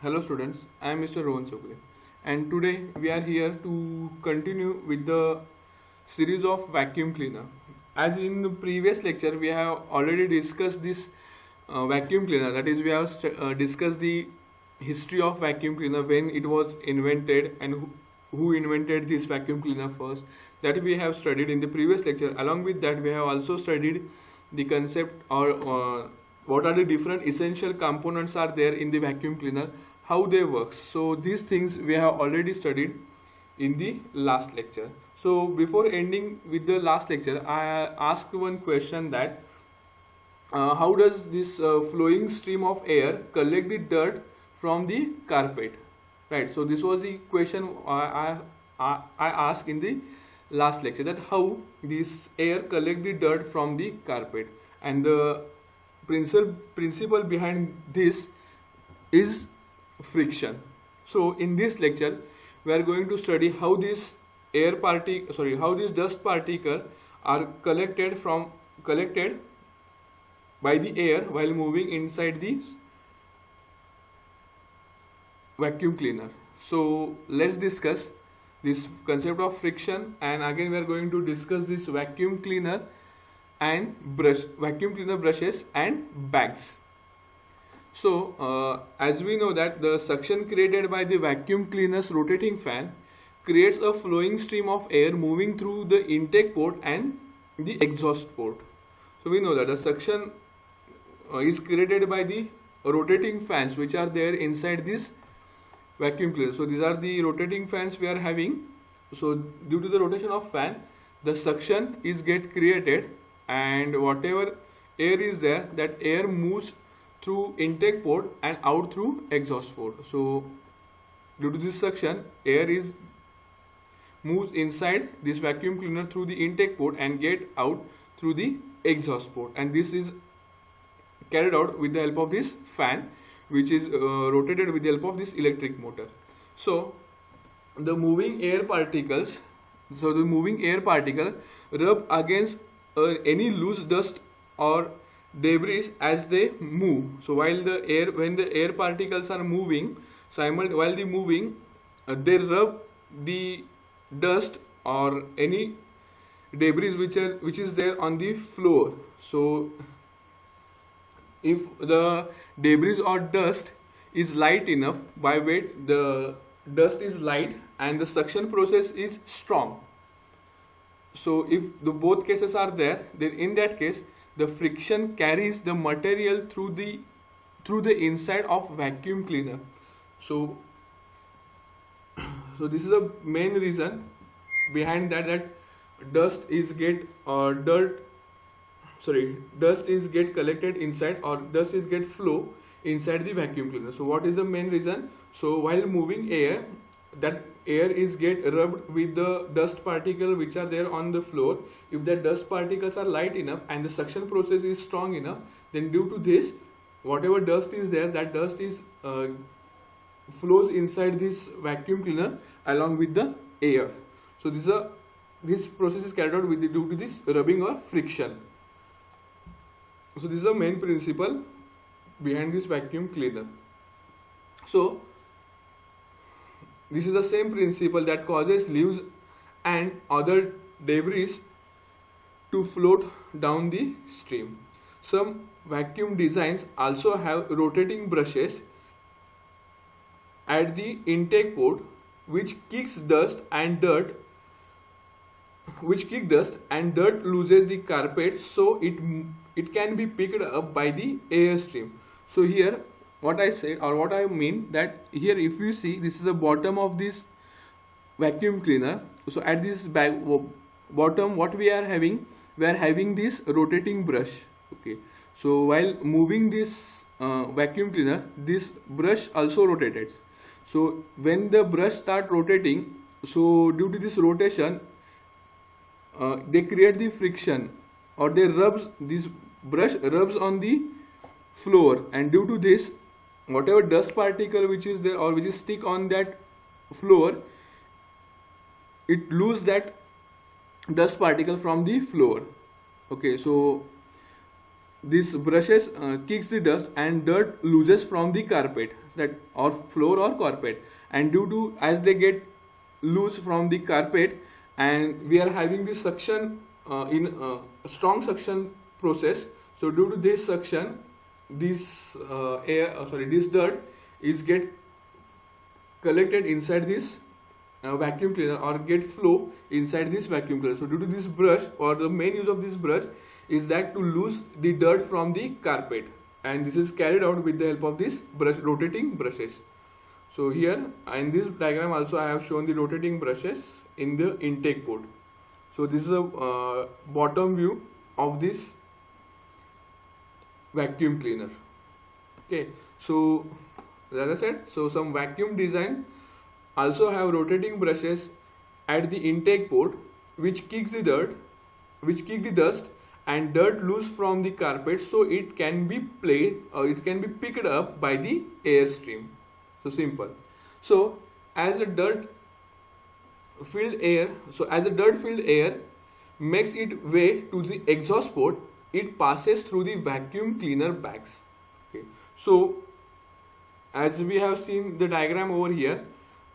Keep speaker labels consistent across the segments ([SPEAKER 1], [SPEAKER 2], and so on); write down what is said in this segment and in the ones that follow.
[SPEAKER 1] Hello students, I am Mr. Rohan Chokle and today we are here to continue with the series of vacuum cleaner. As in the previous lecture we have already discussed this vacuum cleaner, that is we have discussed the history of vacuum cleaner, when it was invented and who invented this vacuum cleaner first, that we have studied in the previous lecture. Along with that we have also studied the concept or what are the different essential components are there in the vacuum cleaner, how they work. So these things we have already studied in the last lecture. So before ending with the last lecture, I asked one question that how does this flowing stream of air collect the dirt from the carpet, right? So this was the question I asked in the last lecture, that how this air collect the dirt from the carpet, and the principle behind this is friction. So in this lecture we are going to study how this how these dust particle are collected by the air while moving inside the vacuum cleaner. So let's discuss this concept of friction, and again we are going to discuss this vacuum cleaner brushes and bags. So as we know that the suction created by the vacuum cleaner's rotating fan creates a flowing stream of air moving through the intake port and the exhaust port. So we know that the suction is created by the rotating fans which are there inside this vacuum cleaner. So these are the rotating fans we are having. So due to the rotation of fan, the suction is get created, and whatever air is there, that air moves through intake port and out through exhaust port. So due to this suction, air moves inside this vacuum cleaner through the intake port and get out through the exhaust port, and this is carried out with the help of this fan, which is rotated with the help of this electric motor. So the moving air particle rub against any loose dust or debris as they move. So when the air particles are moving, they rub the dust or any debris which is there on the floor. So if the debris or dust is light enough, by weight the dust is light and the suction process is strong. So if the both cases are there, then in that case the friction carries the material through the inside of vacuum cleaner. So this is the main reason behind that dust is get collected inside, or dust is get flow inside the vacuum cleaner. So what is the main reason? So while moving air, that air is get rubbed with the dust particle which are there on the floor. If the dust particles are light enough and the suction process is strong enough, then due to this, whatever dust is there, that dust is flows inside this vacuum cleaner along with the air. So this process is carried out due to this rubbing or friction. So this is the main principle behind this vacuum cleaner. So this is the same principle that causes leaves and other debris to float down the stream. Some vacuum designs also have rotating brushes at the intake port which kicks dust and dirt loses the carpet, so it can be picked up by the air stream. So here what I say, or what I mean, that here if you see, this is the bottom of this vacuum cleaner. So at this bottom what we are having this rotating brush. Okay, so while moving this vacuum cleaner, this brush also rotates. So when the brush start rotating, so due to this rotation they create the friction, or this brush rubs on the floor, and due to this, whatever dust particle which is there or which is stick on that floor, it lose that dust particle from the floor. Okay, so this brushes kicks the dust and dirt loses from the carpet that or floor or carpet, and due to as they get loose from the carpet, and we are having this suction in strong suction process. So due to this suction, this this dirt is get collected inside this vacuum cleaner or get flow inside this vacuum cleaner. So due to this brush, or the main use of this brush is that to lose the dirt from the carpet, and this is carried out with the help of this brush rotating brushes. So here in this diagram also I have shown the rotating brushes in the intake port. So this is a bottom view of this vacuum cleaner. Okay, so as I said, so some vacuum designs also have rotating brushes at the intake port, which kicks the dust and dirt loose from the carpet, so it can be played or it can be picked up by the air stream. So simple. So as the dirt filled air makes its way to the exhaust port, it passes through the vacuum cleaner bags. Okay. So as we have seen the diagram over here,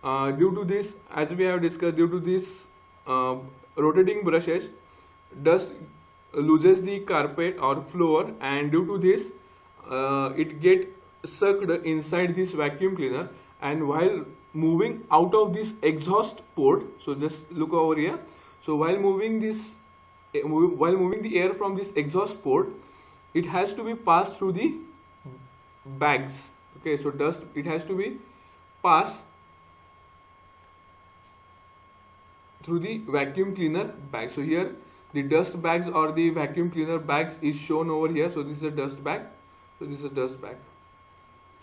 [SPEAKER 1] due to this, as we have discussed, due to this rotating brushes, dust loses the carpet or floor, and due to this it get sucked inside this vacuum cleaner, and while moving out of this exhaust port, so just look over here, so while moving the air from this exhaust port, it has to be passed through the bags. Okay, so dust, it has to be passed through the vacuum cleaner bag. So here the dust bags or the vacuum cleaner bags is shown over here. So this is a dust bag. So this is a dust bag.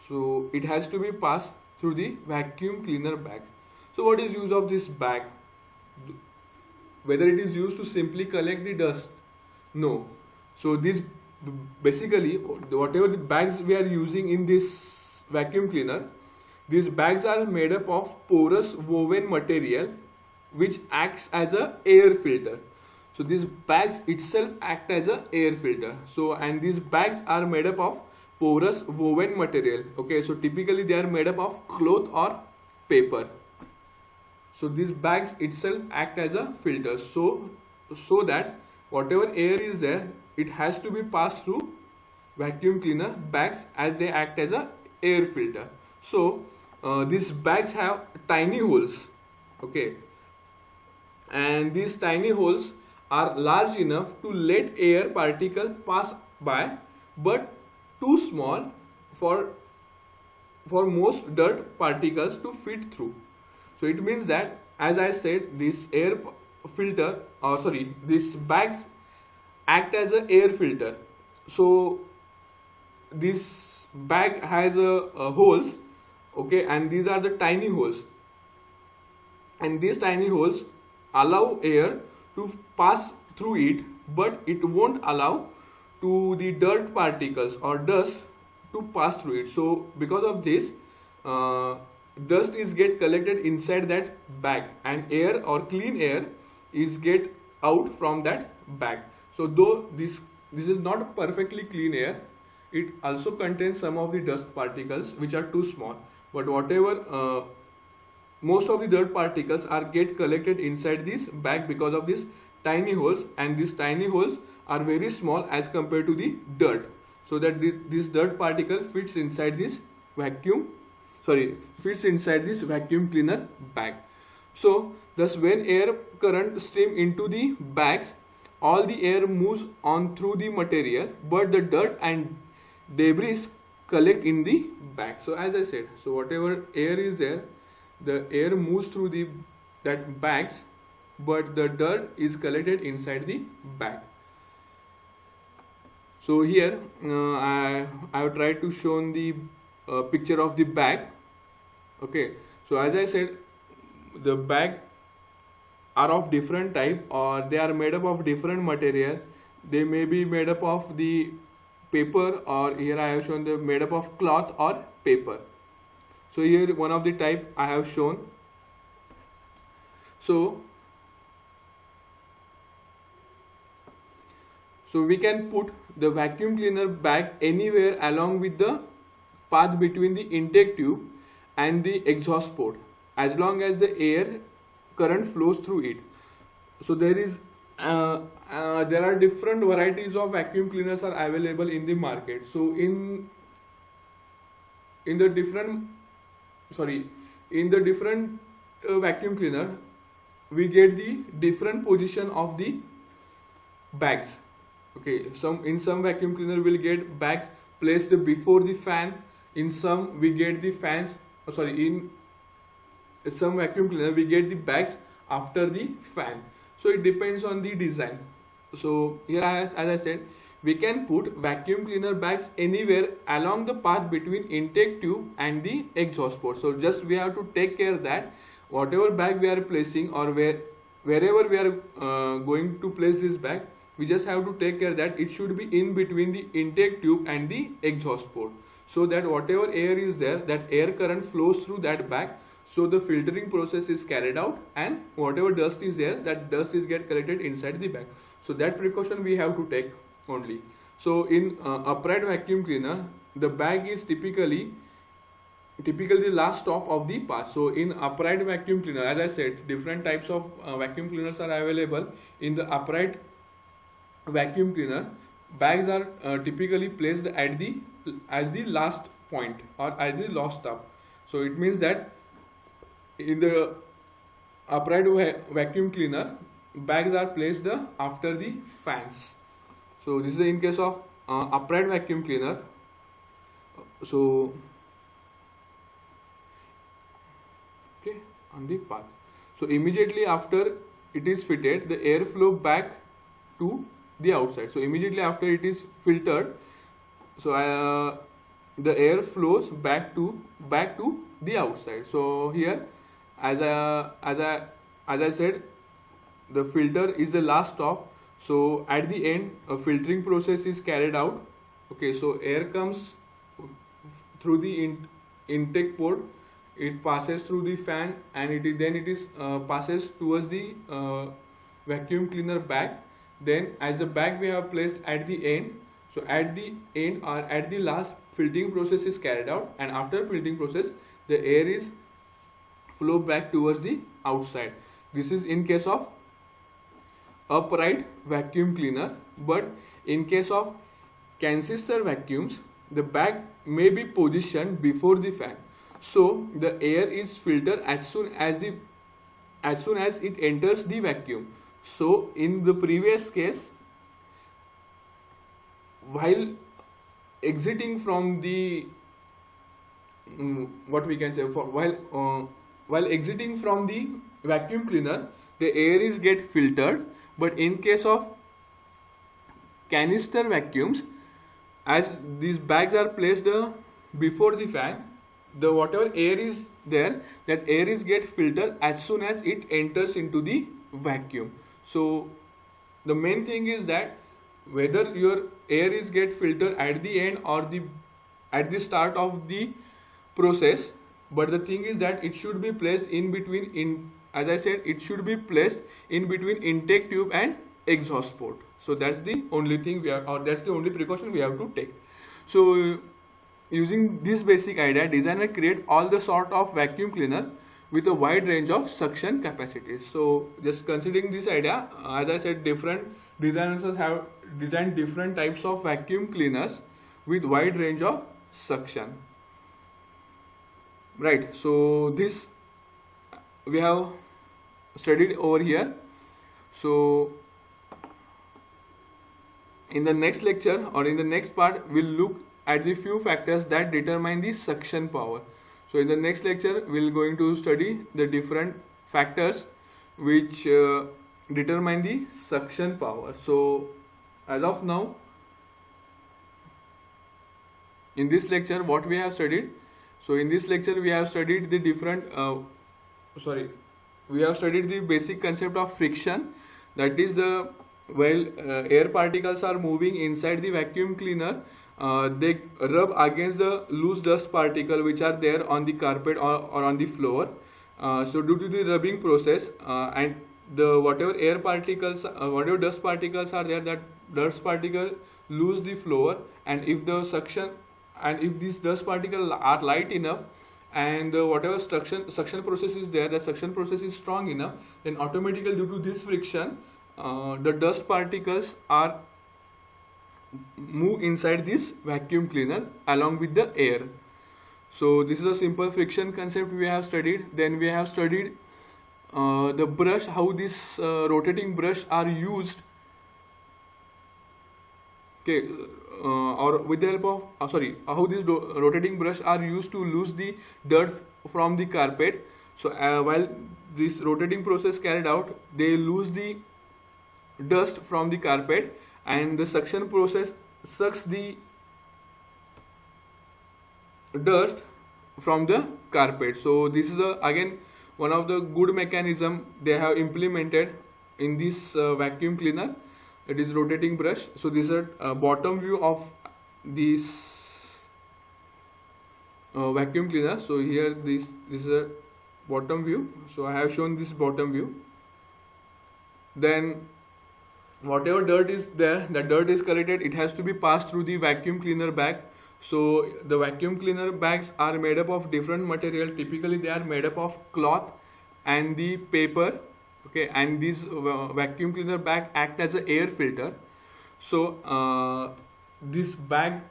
[SPEAKER 1] So it has to be passed through the vacuum cleaner bag. So what is use of this bag? Whether it is used to simply collect the dust? No. So this basically, whatever the bags we are using in this vacuum cleaner, these bags are made up of porous woven material which acts as a air filter. So these bags itself act as a air filter. So, and these bags are made up of porous woven material. Okay, so typically they are made up of cloth or paper. So these bags itself act as a filter. So that whatever air is there, it has to be passed through vacuum cleaner bags, as they act as a air filter. So these bags have tiny holes. Okay, and these tiny holes are large enough to let air particles pass by, but too small for most dirt particles to fit through. So it means that, as I said, this air filter, or sorry, these bags act as an air filter. So this bag has holes, okay, and these are the tiny holes, and these tiny holes allow air to pass through it, but it won't allow to the dirt particles or dust to pass through it. So because of this, dust is get collected inside that bag, and air or clean air is get out from that bag. So though this is not perfectly clean air, it also contains some of the dust particles which are too small, but whatever most of the dirt particles are get collected inside this bag because of these tiny holes, and these tiny holes are very small as compared to the dirt, so that this dirt particle fits inside this vacuum cleaner bag. So thus when air current stream into the bags, all the air moves on through the material, but the dirt and debris collect in the bag. So as I said, so whatever air is there, the air moves through that bags, but the dirt is collected inside the bag. So here I have tried to show the picture of the bag. Okay, so as I said, the bag are of different type, or they are made up of different material. They may be made up of the paper, or here I have shown they made up of cloth or paper. So here one of the type I have shown. So we can put the vacuum cleaner bag anywhere along with the path between the intake tube and the exhaust port, as long as the air current flows through it. So there are different varieties of vacuum cleaners are available in the market. So in the different vacuum cleaner, we get the different position of the bags. Okay, in some vacuum cleaner we'll get bags placed before the fan. In some we get the fans. In some vacuum cleaner we get the bags after the fan. So it depends on the design. So here, as I said, we can put vacuum cleaner bags anywhere along the path between intake tube and the exhaust port. So just we have to take care that whatever bag we are placing, or wherever we are going to place this bag, we just have to take care that it should be in between the intake tube and the exhaust port, so that whatever air is there, that air current flows through that bag, so the filtering process is carried out, and whatever dust is there, that dust is get collected inside the bag. So that precaution we have to take only. So in upright vacuum cleaner, the bag is typically the last stop of the path. So in upright vacuum cleaner, as I said, different types of vacuum cleaners are available. In the upright vacuum cleaner, bags are typically placed as the last point, or as the last stop. So it means that in the upright vacuum cleaner, bags are placed after the fans. So this is in case of upright vacuum cleaner. So okay, on the path. So immediately after it is fitted, the air flow back to the outside. So immediately after it is filtered, so the air flows back to the outside. So here, as I said, the filter is the last stop. So at the end, a filtering process is carried out. Okay, so air comes through the intake port, it passes through the fan, and it passes towards the vacuum cleaner bag. Then as the bag we have placed at the end, so at the end or at the last, filtering process is carried out, and after filtering process, the air is flow back towards the outside. This is in case of upright vacuum cleaner. But in case of canister vacuums, the bag may be positioned before the fan, so the air is filtered as soon as it enters the vacuum. So in the previous case, while exiting from the while exiting from the vacuum cleaner, the air is get filtered. But in case of canister vacuums, as these bags are placed before the fan, the whatever air is there, that air is get filtered as soon as it enters into the vacuum. So the main thing is that whether your air is get filtered at the end or at the start of the process, but the thing is that it should be placed in between, as I said, it should be placed in between intake tube and exhaust port. So that's the only thing that's the only precaution we have to take. So using this basic idea, designer create all the sort of vacuum cleaner with a wide range of suction capacities. So just considering this idea, as I said, different designers have designed different types of vacuum cleaners with wide range of suction. Right, so this we have studied over here. So in the next lecture or in the next part, we'll look at the few factors that determine the suction power. So in the next lecture, we're going to study the different factors which determine the suction power. So as of now, in this lecture, what we have studied? So in this lecture, we have studied the different we have studied the basic concept of friction. That is, while air particles are moving inside the vacuum cleaner, they rub against the loose dust particle which are there on the carpet or on the floor. So due to the rubbing process and the whatever air particles, whatever dust particles are there, that dust particle lose the flow, and if the suction and if these dust particles are light enough, and whatever suction process is there, the suction process is strong enough, then automatically due to this friction, the dust particles are move inside this vacuum cleaner along with the air. So this is a simple friction concept we have studied. Then we have studied the brush, how this rotating brush are used, okay, or with the help of how these rotating brush are used to lose the dirt from the carpet. So while this rotating process carried out, they lose the dust from the carpet, and the suction process sucks the dust from the carpet. So this is again one of the good mechanism they have implemented in this vacuum cleaner, it is rotating brush. So this is a bottom view of this vacuum cleaner. So here this is a bottom view. So I have shown this bottom view. Then whatever dirt is there, that dirt is collected, it has to be passed through the vacuum cleaner bag. So the vacuum cleaner bags are made up of different material. Typically they are made up of cloth and the paper, okay, and this vacuum cleaner bag act as an air filter. So this bag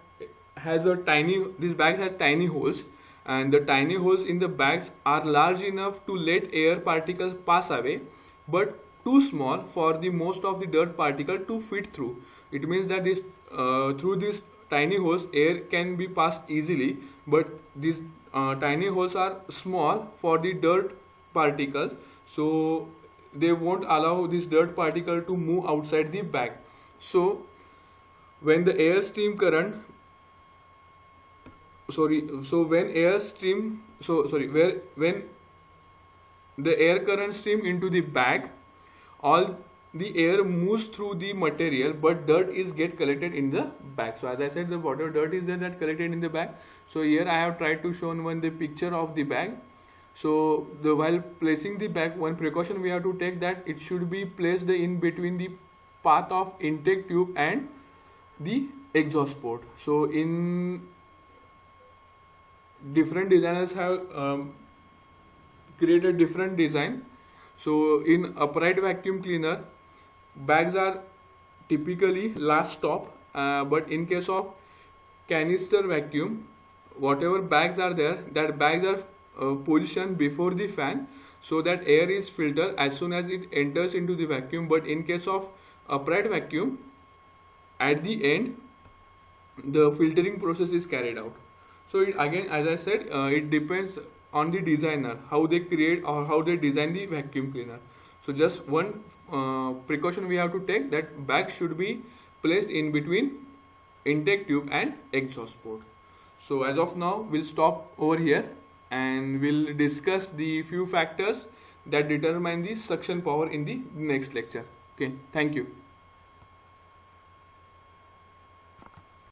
[SPEAKER 1] has tiny holes, and the tiny holes in the bags are large enough to let air particles pass away, but too small for the most of the dirt particle to fit through. It means that this through these tiny holes air can be passed easily, but these tiny holes are small for the dirt particles, so they won't allow this dirt particle to move outside the bag. So when the air stream current when the air current stream into the bag, all the air moves through the material, but dirt is get collected in the bag. So as I said, the whatever dirt is there that collected in the bag. So here I have tried to show the picture of the bag. So while placing the bag, one precaution we have to take, that it should be placed in between the path of intake tube and the exhaust port. So in different designers have created different design. So in upright vacuum cleaner, bags are typically last stop, but in case of canister vacuum, whatever bags are there, that bags are positioned before the fan, so that air is filtered as soon as it enters into the vacuum. But in case of upright vacuum, at the end the filtering process is carried out. So it, again, as I said, it depends on the designer, how they create or how they design the vacuum cleaner. So just one precaution we have to take, that bag should be placed in between intake tube and exhaust port. So as of now, we'll stop over here and we'll discuss the few factors that determine the suction power in the next lecture. Okay, thank you.